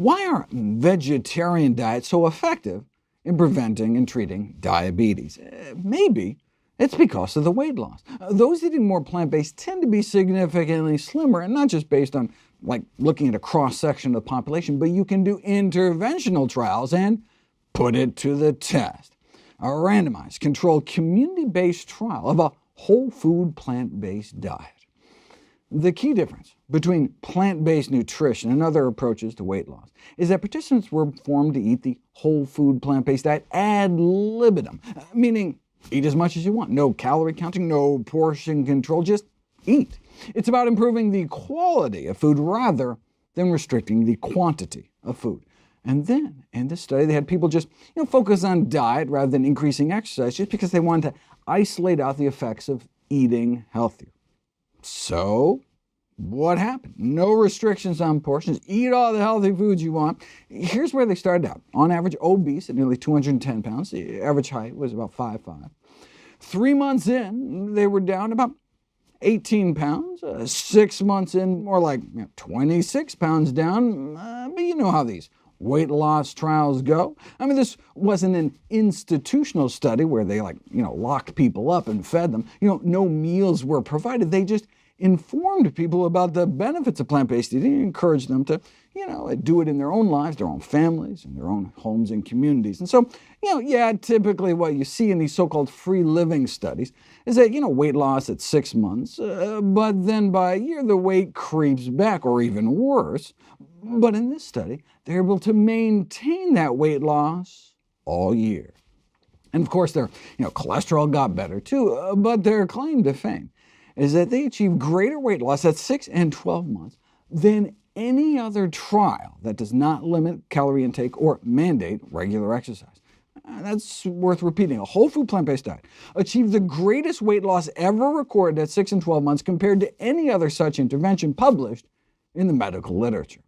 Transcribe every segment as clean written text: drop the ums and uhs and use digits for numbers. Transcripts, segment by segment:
Why are vegetarian diets so effective in preventing and treating diabetes? Maybe it's because of the weight loss. Those eating more plant-based tend to be significantly slimmer, and not just based on looking at a cross-section of the population, but you can do interventional trials and put it to the test. A randomized, controlled, community-based trial of a whole food plant-based diet. The key difference between plant-based nutrition and other approaches to weight loss is that participants were formed to eat the whole food plant-based diet ad libitum, meaning eat as much as you want, no calorie counting, no portion control, just eat. It's about improving the quality of food rather than restricting the quantity of food. And then, in this study, they had people just focus on diet rather than increasing exercise, just because they wanted to isolate out the effects of eating healthier. So, what happened? No restrictions on portions. Eat all the healthy foods you want. Here's where they started out. On average, obese at nearly 210 pounds. The average height was about 5'5". 3 months in, they were down about 18 pounds. 6 months in, more like 26 pounds down. But you know how these weight loss trials go. I mean, this wasn't an institutional study where they locked people up and fed them. No meals were provided. They just informed people about the benefits of plant-based eating and encouraged them to do it in their own lives, their own families, and their own homes and communities. And so, typically what you see in these so-called free living studies is that, weight loss at 6 months, but then by a year the weight creeps back, or even worse. But in this study, they're able to maintain that weight loss all year. And of course, their cholesterol got better too, but their claim to fame is that they achieve greater weight loss at 6 and 12 months than any other trial that does not limit calorie intake or mandate regular exercise. That's worth repeating. A whole food plant-based diet achieved the greatest weight loss ever recorded at 6 and 12 months compared to any other such intervention published in the medical literature.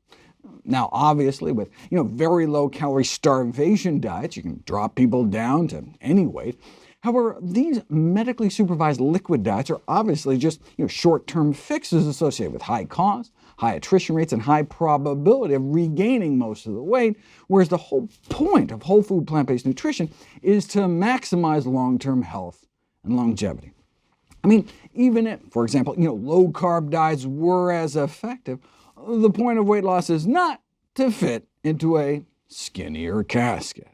Now, obviously, with very low-calorie starvation diets, you can drop people down to any weight. However, these medically supervised liquid diets are obviously just short-term fixes associated with high cost, high attrition rates, and high probability of regaining most of the weight, whereas the whole point of whole food plant-based nutrition is to maximize long-term health and longevity. I mean, even if, for example, low-carb diets were as effective, the point of weight loss is not to fit into a skinnier casket.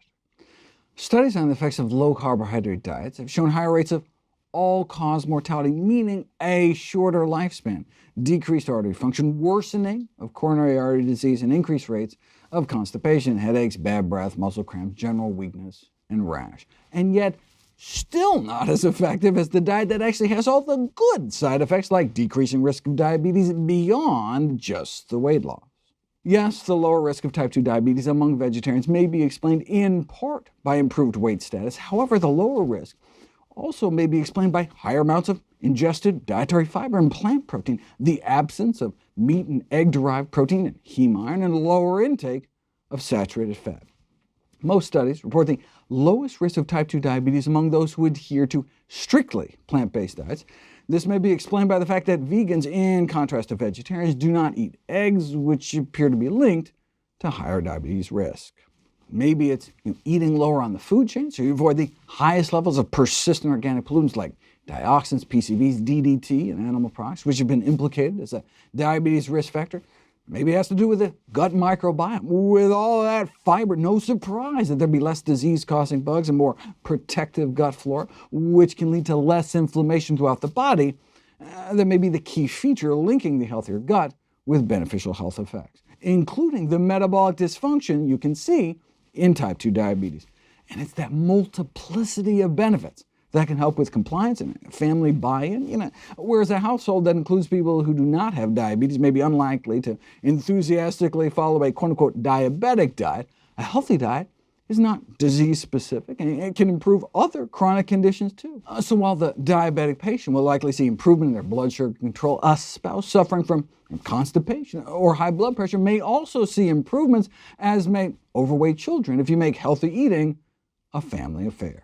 Studies on the effects of low-carbohydrate diets have shown higher rates of all-cause mortality, meaning a shorter lifespan, decreased artery function, worsening of coronary artery disease, and increased rates of constipation, headaches, bad breath, muscle cramps, general weakness, and rash. And yet, still not as effective as the diet that actually has all the good side effects like decreasing risk of diabetes beyond just the weight loss. Yes, the lower risk of type 2 diabetes among vegetarians may be explained in part by improved weight status. However, the lower risk also may be explained by higher amounts of ingested dietary fiber and plant protein, the absence of meat and egg-derived protein and heme iron, and a lower intake of saturated fat. Most studies report the lowest risk of type 2 diabetes among those who adhere to strictly plant-based diets. This may be explained by the fact that vegans, in contrast to vegetarians, do not eat eggs, which appear to be linked to higher diabetes risk. Maybe it's eating lower on the food chain, so you avoid the highest levels of persistent organic pollutants like dioxins, PCBs, DDT, and animal products, which have been implicated as a diabetes risk factor. Maybe it has to do with the gut microbiome. With all that fiber, no surprise that there'd be less disease-causing bugs and more protective gut flora, which can lead to less inflammation throughout the body. That may be the key feature linking the healthier gut with beneficial health effects, including the metabolic dysfunction you can see in type 2 diabetes. And it's that multiplicity of benefits that can help with compliance and family buy-in. Whereas a household that includes people who do not have diabetes may be unlikely to enthusiastically follow a quote-unquote diabetic diet, a healthy diet is not disease-specific, and it can improve other chronic conditions too. So while the diabetic patient will likely see improvement in their blood sugar control, a spouse suffering from constipation or high blood pressure may also see improvements, as may overweight children, if you make healthy eating a family affair.